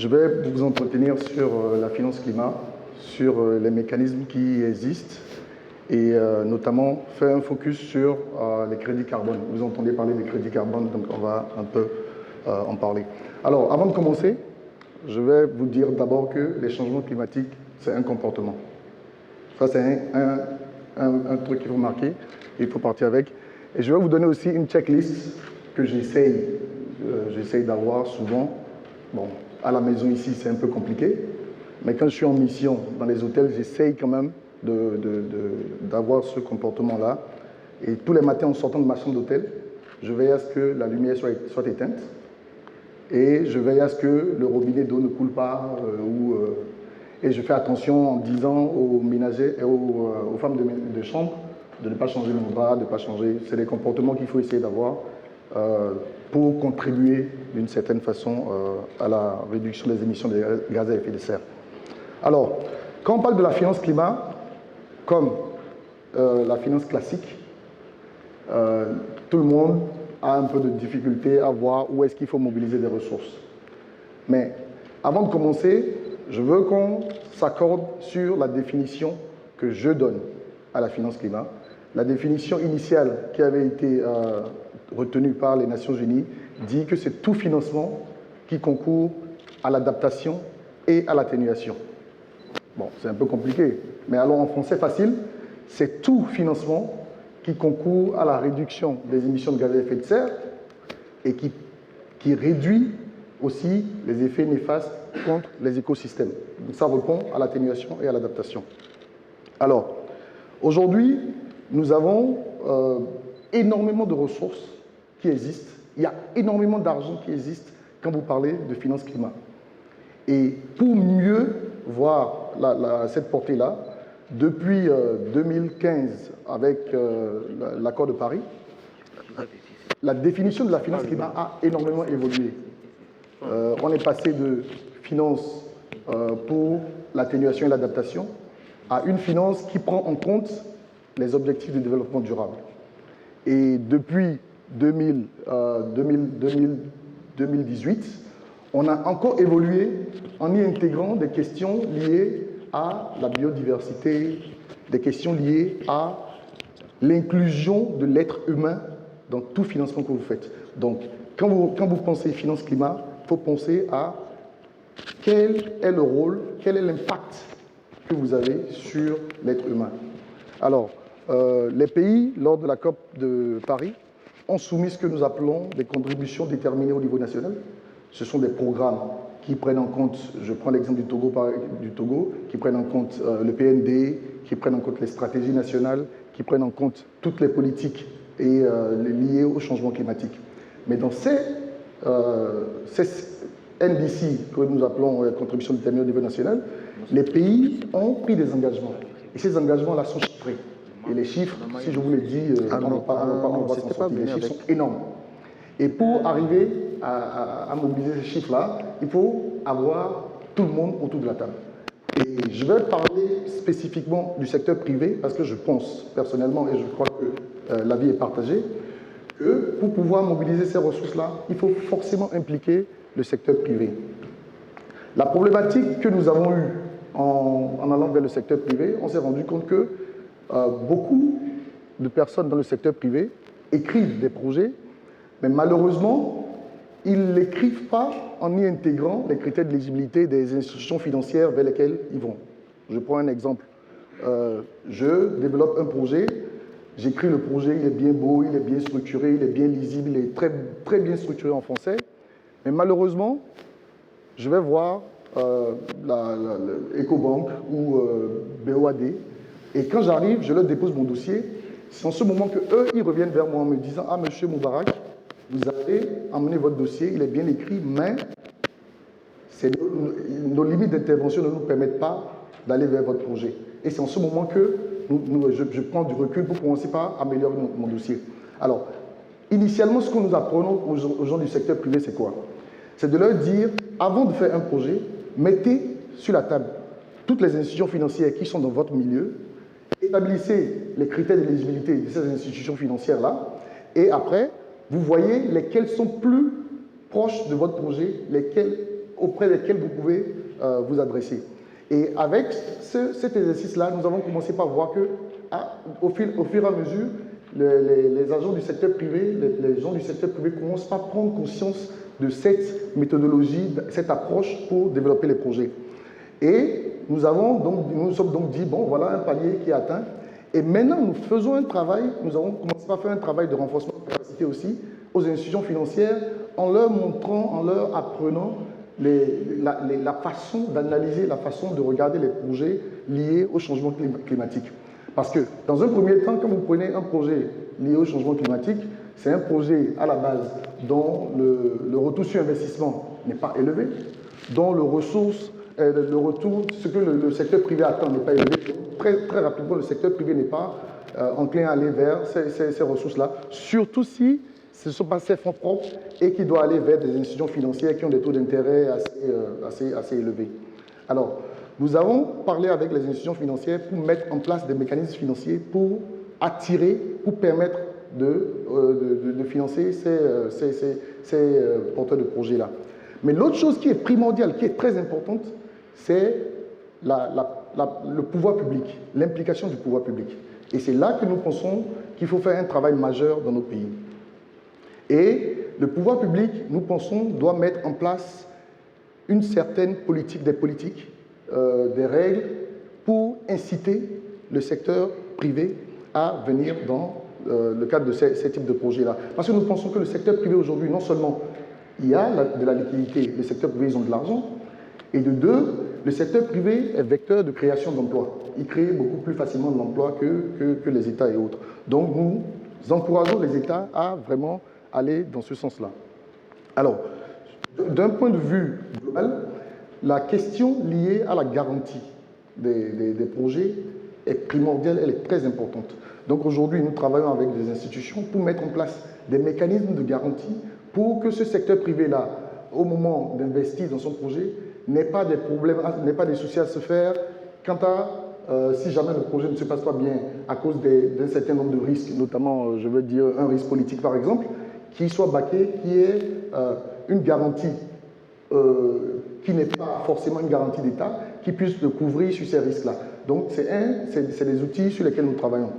Je vais vous entretenir sur la finance climat, sur les mécanismes qui existent et notamment faire un focus sur les crédits carbone. Vous entendez parler des crédits carbone, donc on va un peu en parler. Alors, avant de commencer, je vais vous dire d'abord que les changements climatiques, c'est un comportement. Ça, c'est un truc qu'il faut marquer, il faut partir avec. Et je vais vous donner aussi une checklist que j'essaye d'avoir souvent. Bon, à la maison ici, c'est un peu compliqué, mais quand je suis en mission dans les hôtels, j'essaye quand même d'avoir ce comportement-là. Et tous les matins, en sortant de ma chambre d'hôtel, je veille à ce que la lumière soit éteinte et je veille à ce que le robinet d'eau ne coule pas. Et je fais attention en disant aux ménagers et aux femmes de chambre de ne pas changer le bras, de ne pas changer. C'est des comportements qu'il faut essayer d'avoir pour contribuer d'une certaine façon à la réduction des émissions de gaz à effet de serre. Alors, quand on parle de la finance climat, comme la finance classique, tout le monde a un peu de difficulté à voir où est-ce qu'il faut mobiliser des ressources. Mais avant de commencer, je veux qu'on s'accorde sur la définition que je donne à la finance climat. La définition initiale qui avait été retenue par les Nations Unies dit que c'est tout financement qui concourt à l'adaptation et à l'atténuation. Bon, c'est un peu compliqué, mais allons en français facile, c'est tout financement qui concourt à la réduction des émissions de gaz à effet de serre et qui réduit aussi les effets néfastes contre les écosystèmes. Donc ça répond à l'atténuation et à l'adaptation. Alors, aujourd'hui, nous avons énormément de ressources qui existent. Il y a énormément d'argent qui existe quand vous parlez de finance climat. Et pour mieux voir cette portée-là, depuis 2015, avec l'accord de Paris, la définition de la finance climat a énormément évolué. On est passé de finance pour l'atténuation et l'adaptation à une finance qui prend en compte les objectifs de développement durable. Et depuis 2018, on a encore évolué en y intégrant des questions liées à la biodiversité, des questions liées à l'inclusion de l'être humain dans tout financement que vous faites. Donc, quand vous pensez finance climat, il faut penser à quel est le rôle, quel est l'impact que vous avez sur l'être humain. Alors, les pays, lors de la COP de Paris, ont soumis ce que nous appelons des contributions déterminées au niveau national. Ce sont des programmes qui prennent en compte, je prends l'exemple du Togo, qui prennent en compte le PND, qui prennent en compte les stratégies nationales, qui prennent en compte toutes les politiques liées au changement climatique. Mais dans ces NDC, que nous appelons contributions déterminées au niveau national, les pays ont pris des engagements. Et ces engagements-là sont chiffrés. Et les chiffres, si je vous les dis, on va s'en sortir. Les chiffres sont énormes. Et pour arriver à mobiliser ces chiffres-là, il faut avoir tout le monde autour de la table. Et je vais parler spécifiquement du secteur privé parce que je pense personnellement, et je crois que l'avis est partagé, que pour pouvoir mobiliser ces ressources-là, il faut forcément impliquer le secteur privé. La problématique que nous avons eue en allant vers le secteur privé, on s'est rendu compte que beaucoup de personnes dans le secteur privé écrivent des projets, mais malheureusement, ils ne l'écrivent pas en y intégrant les critères d'éligibilité des institutions financières vers lesquelles ils vont. Je prends un exemple. Je développe un projet, j'écris le projet, il est bien beau, il est bien structuré, il est bien lisible, il est très, très bien structuré en français, mais malheureusement, je vais voir EcoBank ou BOAD, et quand j'arrive, je leur dépose mon dossier. C'est en ce moment qu'eux, ils reviennent vers moi en me disant « Ah, monsieur Moubarak, vous avez emmené votre dossier, il est bien écrit, mais nos limites d'intervention ne nous permettent pas d'aller vers votre projet. » Et c'est en ce moment que je prends du recul pour commencer par améliorer mon dossier. Alors, initialement, ce que nous apprenons aux gens du secteur privé, c'est quoi? C'est de leur dire, avant de faire un projet, mettez sur la table toutes les institutions financières qui sont dans votre milieu, établissez les critères d'éligibilité de ces institutions financières-là, et après, vous voyez lesquelles sont plus proches de votre projet, lesquelles auprès desquels vous pouvez vous adresser. Et avec cet exercice-là, nous avons commencé par voir que, au fur et à mesure, les agents du secteur privé, les gens du secteur privé commencent à prendre conscience de cette méthodologie, cette approche pour développer les projets. Et nous nous sommes donc dit, bon, voilà un palier qui est atteint. Et maintenant, nous faisons un travail, nous avons commencé à faire un travail de renforcement de capacité aussi aux institutions financières en leur montrant, en leur apprenant la façon d'analyser, la façon de regarder les projets liés au changement climatique. Parce que, dans un premier temps, quand vous prenez un projet lié au changement climatique, c'est un projet à la base dont le retour sur investissement n'est pas élevé, dont le retour, ce que le secteur privé attend n'est pas élevé. Très, très rapidement, le secteur privé n'est pas enclin à aller vers ces ressources-là, surtout si ce ne sont pas ses fonds propres et qui doivent aller vers des institutions financières qui ont des taux d'intérêt assez élevés. Alors, nous avons parlé avec les institutions financières pour mettre en place des mécanismes financiers pour attirer, pour permettre de financer ces porteurs de projets-là. Mais l'autre chose qui est primordiale, qui est très importante, c'est le pouvoir public, l'implication du pouvoir public. Et c'est là que nous pensons qu'il faut faire un travail majeur dans nos pays. Et le pouvoir public, nous pensons, doit mettre en place une certaine politique, des règles pour inciter le secteur privé à venir dans le cadre de ces types de projets-là. Parce que nous pensons que le secteur privé aujourd'hui, non seulement il y a de la liquidité, les secteurs privés ils ont de l'argent, et de deux, le secteur privé est vecteur de création d'emplois. Il crée beaucoup plus facilement de l'emploi que les États et autres. Donc nous encourageons les États à vraiment aller dans ce sens-là. Alors, d'un point de vue global, la question liée à la garantie des projets est primordiale, elle est très importante. Donc aujourd'hui, nous travaillons avec des institutions pour mettre en place des mécanismes de garantie pour que ce secteur privé-là, au moment d'investir dans son projet, n'ait pas des problèmes, n'ait pas des soucis à se faire quant à si jamais le projet ne se passe pas bien à cause d'un certain nombre de risques, notamment, je veux dire, un risque politique par exemple, qui soit baqué, qui ait une garantie qui n'est pas forcément une garantie d'État, qui puisse le couvrir sur ces risques-là. Donc, c'est des outils sur lesquels nous travaillons.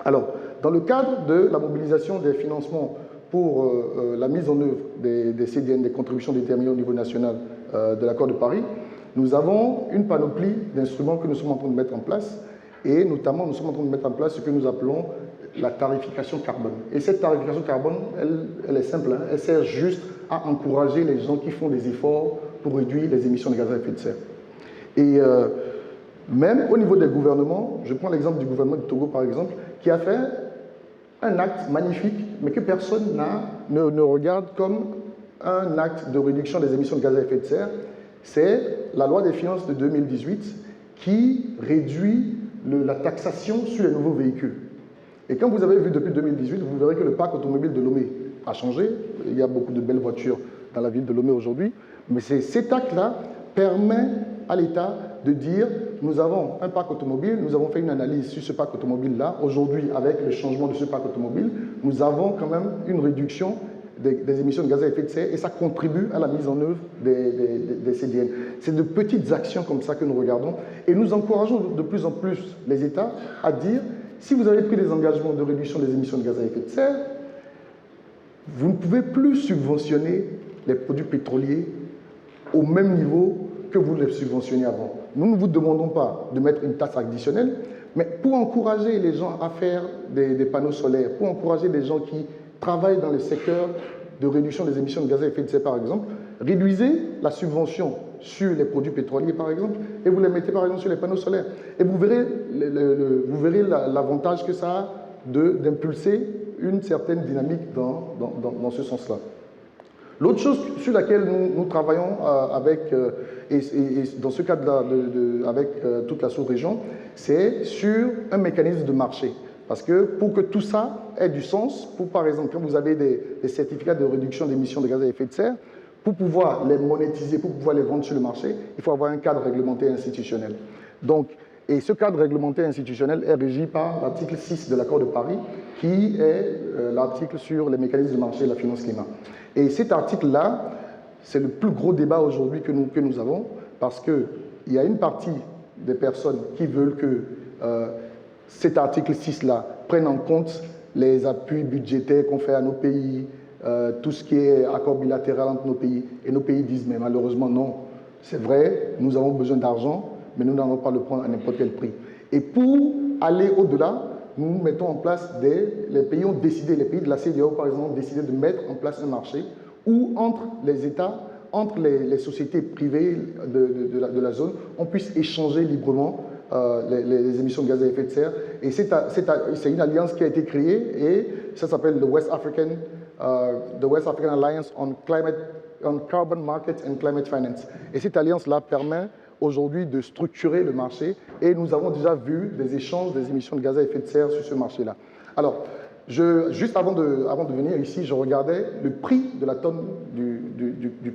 Alors, dans le cadre de la mobilisation des financements pour la mise en œuvre des CDN, des contributions déterminées au niveau national de l'accord de Paris, nous avons une panoplie d'instruments que nous sommes en train de mettre en place, et notamment, nous sommes en train de mettre en place ce que nous appelons la tarification carbone. Et cette tarification carbone, elle est simple, hein, elle sert juste à encourager les gens qui font des efforts pour réduire les émissions de gaz à effet de serre. Et même au niveau des gouvernements, je prends l'exemple du gouvernement du Togo par exemple, qui a fait un acte magnifique, mais que personne ne regarde comme un acte de réduction des émissions de gaz à effet de serre. C'est la loi des finances de 2018 qui réduit la taxation sur les nouveaux véhicules. Et quand vous avez vu depuis 2018, vous verrez que le parc automobile de Lomé a changé. Il y a beaucoup de belles voitures dans la ville de Lomé aujourd'hui. Mais cet acte-là permet à l'État de dire nous avons un parc automobile, nous avons fait une analyse sur ce parc automobile-là. Aujourd'hui, avec le changement de ce parc automobile, nous avons quand même une réduction des émissions de gaz à effet de serre et ça contribue à la mise en œuvre des CDN. C'est de petites actions comme ça que nous regardons et nous encourageons de plus en plus les États à dire si vous avez pris des engagements de réduction des émissions de gaz à effet de serre, vous ne pouvez plus subventionner les produits pétroliers au même niveau que vous les subventionnez avant. Nous ne vous demandons pas de mettre une taxe additionnelle, mais pour encourager les gens à faire des panneaux solaires, pour encourager les gens qui travaillent dans le secteur de réduction des émissions de gaz à effet de serre, par exemple, réduisez la subvention sur les produits pétroliers, par exemple, et vous les mettez, par exemple, sur les panneaux solaires. Et vous verrez l'avantage que ça a d'impulser une certaine dynamique dans ce sens-là. L'autre chose sur laquelle nous travaillons et dans ce cadre-là avec toute la sous-région, c'est sur un mécanisme de marché. Parce que pour que tout ça ait du sens, par exemple, quand vous avez des certificats de réduction d'émissions de gaz à effet de serre, pour pouvoir les monétiser, pour pouvoir les vendre sur le marché, il faut avoir un cadre réglementaire institutionnel. Et ce cadre réglementaire institutionnel est régi par l'article 6 de l'accord de Paris, qui est l'article sur les mécanismes de marché et la finance climat. Et cet article-là c'est le plus gros débat aujourd'hui que nous avons, parce qu'il y a une partie des personnes qui veulent que cet article 6-là prenne en compte les appuis budgétaires qu'on fait à nos pays, tout ce qui est accord bilatéral entre nos pays. Et nos pays disent, mais malheureusement, non. C'est vrai, nous avons besoin d'argent, mais nous n'allons pas le prendre à n'importe quel prix. Et pour aller au-delà, nous mettons en place les pays ont décidé, les pays de la CEDEAO par exemple, ont décidé de mettre en place un marché où entre les États, entre les sociétés privées de la zone, on puisse échanger librement les émissions de gaz à effet de serre. Et c'est une alliance qui a été créée et ça s'appelle the West African Alliance on Carbon Market and Climate Finance. Et cette alliance-là permet aujourd'hui de structurer le marché et nous avons déjà vu des échanges des émissions de gaz à effet de serre sur ce marché-là. Alors, juste avant de venir ici, je regardais le prix de la tonne du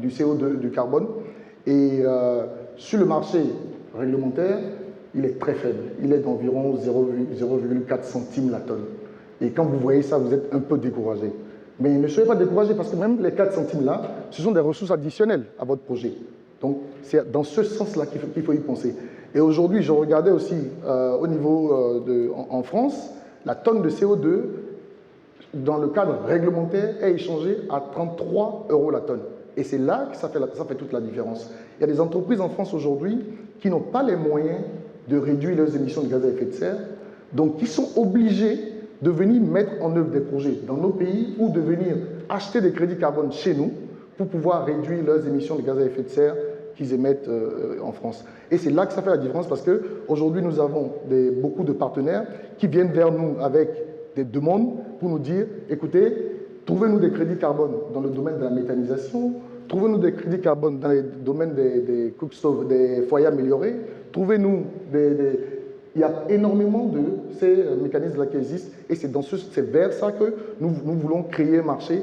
CO2, du carbone, et sur le marché réglementaire, il est très faible. Il est d'environ 0,4 centimes la tonne. Et quand vous voyez ça, vous êtes un peu découragé. Mais ne soyez pas découragé parce que même les 4 centimes là, ce sont des ressources additionnelles à votre projet. Donc, c'est dans ce sens-là qu'il faut y penser. Et aujourd'hui, je regardais aussi au niveau en France, la tonne de CO2, dans le cadre réglementaire, est échangée à 33 € la tonne. Et c'est là que ça fait toute la différence. Il y a des entreprises en France aujourd'hui qui n'ont pas les moyens de réduire leurs émissions de gaz à effet de serre, donc qui sont obligées de venir mettre en œuvre des projets dans nos pays ou de venir acheter des crédits carbone chez nous pour pouvoir réduire leurs émissions de gaz à effet de serre qu'ils émettent en France. Et c'est là que ça fait la différence parce qu'aujourd'hui, nous avons beaucoup de partenaires qui viennent vers nous avec des demandes pour nous dire, écoutez, trouvez-nous des crédits carbone dans le domaine de la méthanisation, trouvez-nous des crédits carbone dans le domaine des cookstoves, des foyers améliorés, trouvez-nous Il y a énormément de ces mécanismes-là qui existent et c'est vers ça que nous voulons créer un marché.